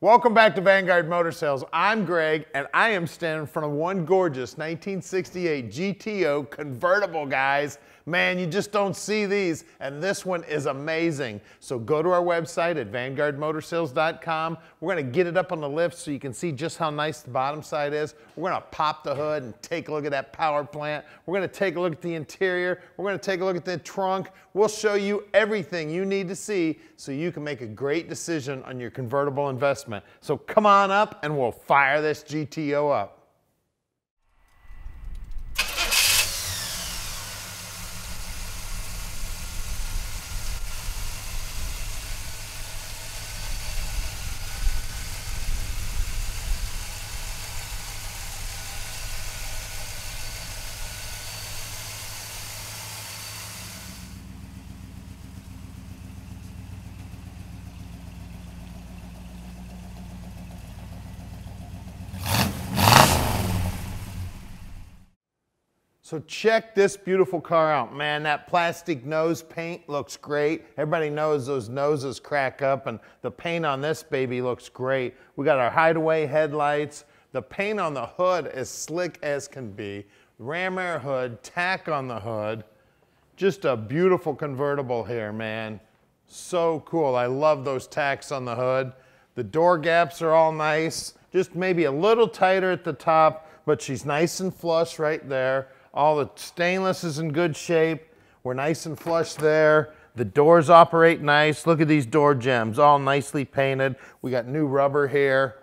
Welcome back to Vanguard Motor Sales. I'm Greg, and I am standing in front of one gorgeous 1968 GTO Convertible, guys. Man, you just don't see these, and this one is amazing. So go to our website at vanguardmotorsales.com. We're gonna get it up on the lift so you can see just how nice the bottom side is. We're gonna pop the hood and take a look at that power plant. We're gonna take a look at the interior. We're gonna take a look at the trunk. We'll show you everything you need to see so you can make a great decision on your convertible investment. So come on up and we'll fire this GTO up. So check this beautiful car out. Man, that plastic nose paint looks great. Everybody knows those noses crack up, and the paint on this baby looks great. We got our hideaway headlights. The paint on the hood is slick as can be. Ram Air hood, tack on the hood. Just a beautiful convertible here, man. So cool. I love those tacks on the hood. The door gaps are all nice. Just maybe a little tighter at the top, but she's nice and flush right there. All the stainless is in good shape. We're nice and flush there. The doors operate nice. Look at these door gems, all nicely painted. We got new rubber here.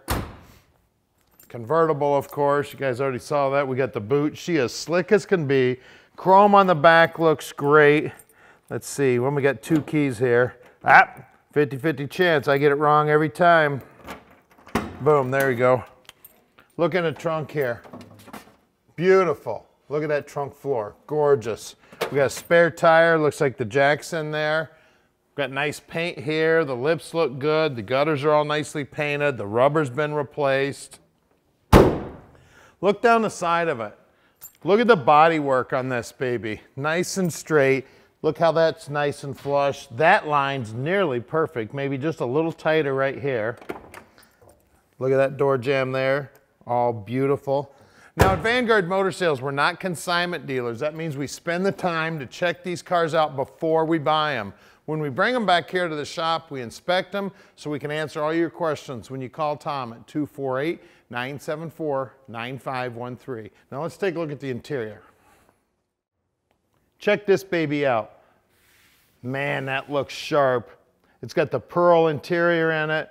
Convertible, of course. You guys already saw that. We got the boot. She is slick as can be. Chrome on the back looks great. Let's see, when we got two keys here. 50-50 chance. I get it wrong every time. Boom, there you go. Look in the trunk here. Beautiful. Look at that trunk floor, gorgeous. We got a spare tire, looks like the jack's in there. Got nice paint here, the lips look good, the gutters are all nicely painted, the rubber's been replaced. Look down the side of it. Look at the body work on this baby, nice and straight. Look how that's nice and flush. That line's nearly perfect, maybe just a little tighter right here. Look at that door jamb there, all beautiful. Now at Vanguard Motor Sales, we're not consignment dealers. That means we spend the time to check these cars out before we buy them. When we bring them back here to the shop, we inspect them so we can answer all your questions when you call Tom at 248-974-9513. Now let's take a look at the interior. Check this baby out. Man, that looks sharp. It's got the pearl interior in it.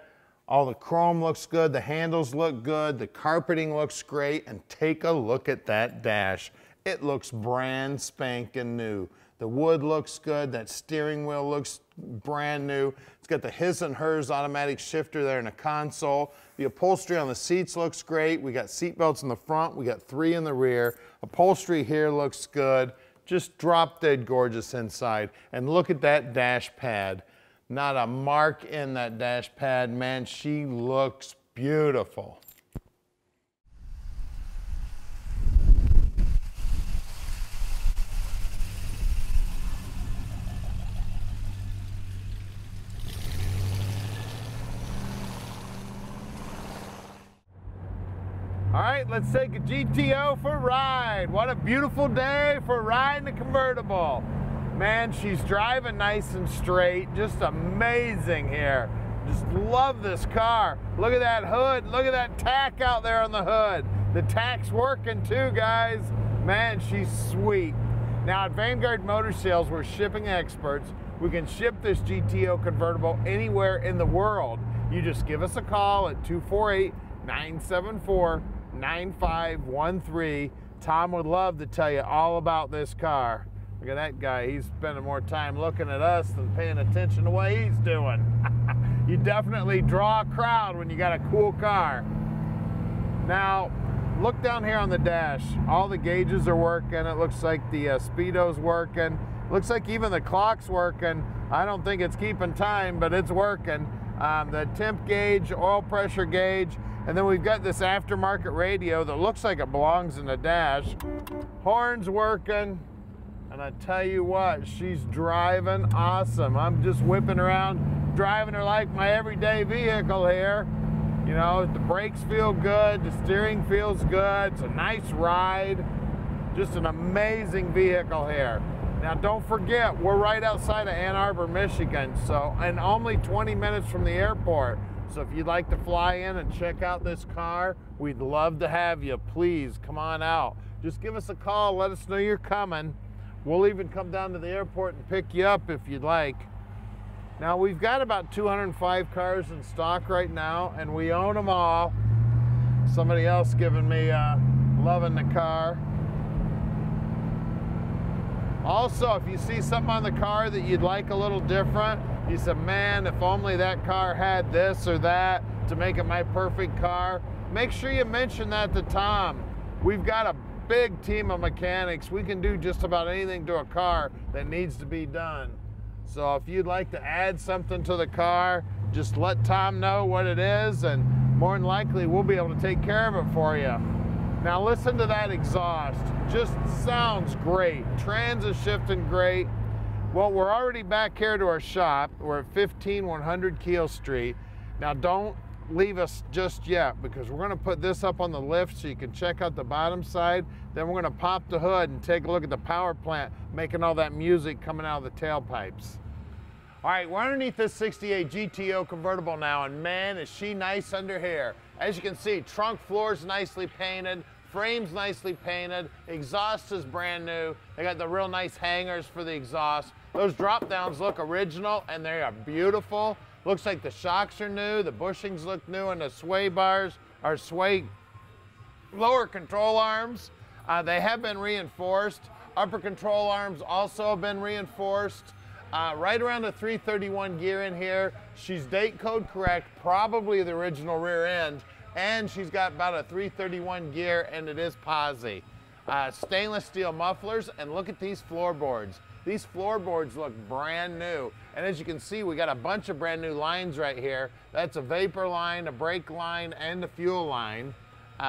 All the chrome looks good, the handles look good, the carpeting looks great, and take a look at that dash. It looks brand spanking new. The wood looks good, that steering wheel looks brand new. It's got the his and hers automatic shifter there in the console. The upholstery on the seats looks great. We got seat belts in the front, we got 3 in the rear. Upholstery here looks good. Just drop dead gorgeous inside. And look at that dash pad. Not a mark in that dash pad. Man, she looks beautiful. All right, let's take a GTO for a ride. What a beautiful day for riding a convertible. Man, she's driving nice and straight, just amazing here. Just love this car. Look at that hood, look at that tack out there on the hood. The tack's working too, guys. Man, she's sweet. Now at Vanguard Motor Sales, we're shipping experts. We can ship this GTO convertible anywhere in the world. You just give us a call at 248-974-9513. Tom would love to tell you all about this car. Look at that guy, he's spending more time looking at us than paying attention to what he's doing. You definitely draw a crowd when you got a cool car. Now, look down here on the dash. All the gauges are working. It looks like the speedo's working. Looks like even the clock's working. I don't think it's keeping time, but it's working. The temp gauge, oil pressure gauge, and then we've got this aftermarket radio that looks like it belongs in the dash. Horn's working. And I tell you what, she's driving awesome. I'm just whipping around, driving her like my everyday vehicle here. You know, the brakes feel good, the steering feels good, it's a nice ride. Just an amazing vehicle here. Now don't forget, we're right outside of Ann Arbor, Michigan, and only 20 minutes from the airport. So if you'd like to fly in and check out this car, we'd love to have you. Please come on out. Just give us a call, let us know you're coming. We'll even come down to the airport and pick you up if you'd like. Now we've got about 205 cars in stock right now, and we own them all. Somebody else giving me loving the car. Also, if you see something on the car that you'd like a little different, you said, man, if only that car had this or that to make it my perfect car, make sure you mention that to Tom. We've got a big team of mechanics. We can do just about anything to a car that needs to be done. So if you'd like to add something to the car, just let Tom know what it is, and more than likely we'll be able to take care of it for you. Now listen to that exhaust. Just sounds great. Trans is shifting great. Well, we're already back here to our shop. We're at 15100 Keel Street. Now don't leave us just yet, because we're going to put this up on the lift so you can check out the bottom side. Then we're going to pop the hood and take a look at the power plant making all that music coming out of the tailpipes. All right, we're underneath this 68 GTO convertible now, and man, is she nice under here. As you can see, trunk floor's nicely painted, frame's nicely painted, exhaust is brand new. They got the real nice hangers for the exhaust. Those drop downs look original and they are beautiful. Looks like the shocks are new, the bushings look new, and the sway bars are sway lower control arms. They have been reinforced. Upper control arms also have been reinforced. Right around the 331 gear in here. She's date code correct, probably the original rear end, and she's got about a 331 gear, and it is posi. Stainless steel mufflers, and look at these floorboards. These floorboards look brand new, and as you can see, we got a bunch of brand new lines right here. That's a vapor line, a brake line, and a fuel line.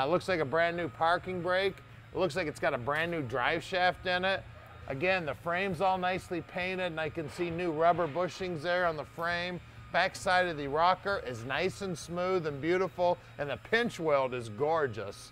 Looks like a brand new parking brake. It looks like it's got a brand new drive shaft in it. Again, the frame's all nicely painted, and I can see new rubber bushings there on the frame. Back side of the rocker is nice and smooth and beautiful, and the pinch weld is gorgeous.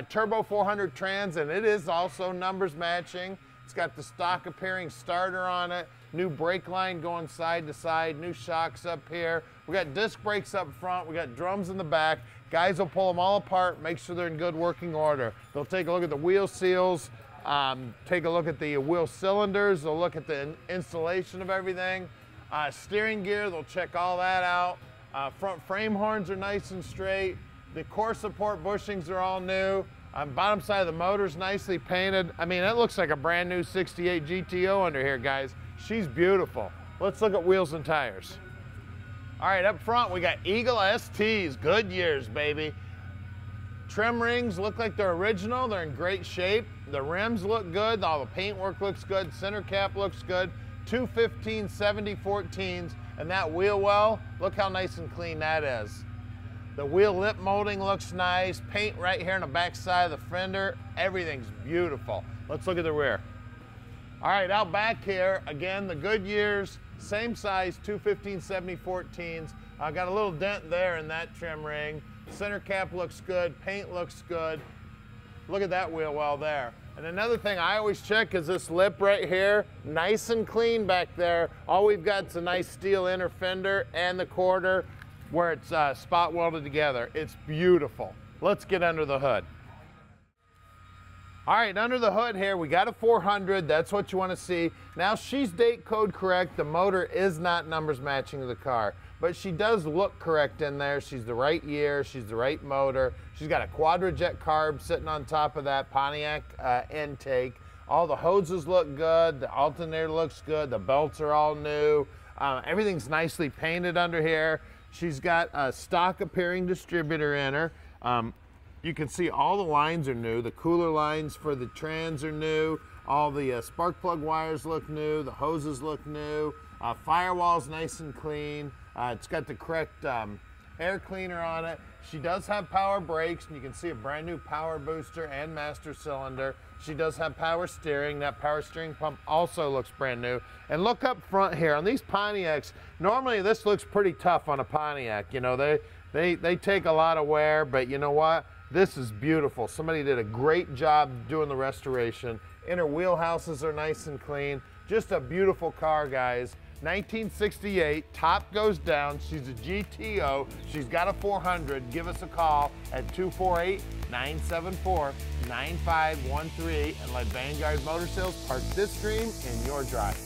Turbo 400 trans, and it is also numbers matching. It's got the stock appearing starter on it, new brake line going side to side, new shocks up here. We got disc brakes up front, we got drums in the back. Guys will pull them all apart, make sure they're in good working order. They'll take a look at the wheel seals, take a look at the wheel cylinders, they'll look at the installation of everything. Steering gear, they'll check all that out. Front frame horns are nice and straight. The core support bushings are all new. Bottom side of the motor's nicely painted. I mean, it looks like a brand new 68 GTO under here, guys. She's beautiful. Let's look at wheels and tires. All right, up front, we got Eagle STs, Goodyears, baby. Trim rings look like they're original. They're in great shape. The rims look good. All the paintwork looks good. Center cap looks good. 215 7014s, and that wheel well, look how nice and clean that is. The wheel lip molding looks nice. Paint right here on the back side of the fender. Everything's beautiful. Let's look at the rear. All right, out back here, again, the Goodyears, same size, 215 7014s. I got a little dent there in that trim ring. Center cap looks good. Paint looks good. Look at that wheel well there. And another thing I always check is this lip right here, nice and clean back there. All we've got is a nice steel inner fender and the quarter where it's spot welded together. It's beautiful. Let's get under the hood. All right, under the hood here, we got a 400. That's what you want to see. Now, she's date code correct. The motor is not numbers matching to the car, but she does look correct in there. She's the right year. She's the right motor. She's got a quadrajet carb sitting on top of that Pontiac intake. All the hoses look good. The alternator looks good. The belts are all new. Everything's nicely painted under here. She's got a stock appearing distributor in her. You can see all the lines are new. The cooler lines for the trans are new. All the spark plug wires look new. The hoses look new. Firewall's nice and clean. It's got the correct air cleaner on it. She does have power brakes, and you can see a brand new power booster and master cylinder. She does have power steering. That power steering pump also looks brand new. And look up front here on these Pontiacs. Normally this looks pretty tough on a Pontiac. You know, They take a lot of wear, but you know what? This is beautiful. Somebody did a great job doing the restoration. Inner wheelhouses are nice and clean. Just a beautiful car, guys. 1968, top goes down. She's a GTO. She's got a 400. Give us a call at 248-974-9513 and let Vanguard Motor Sales park this dream in your drive.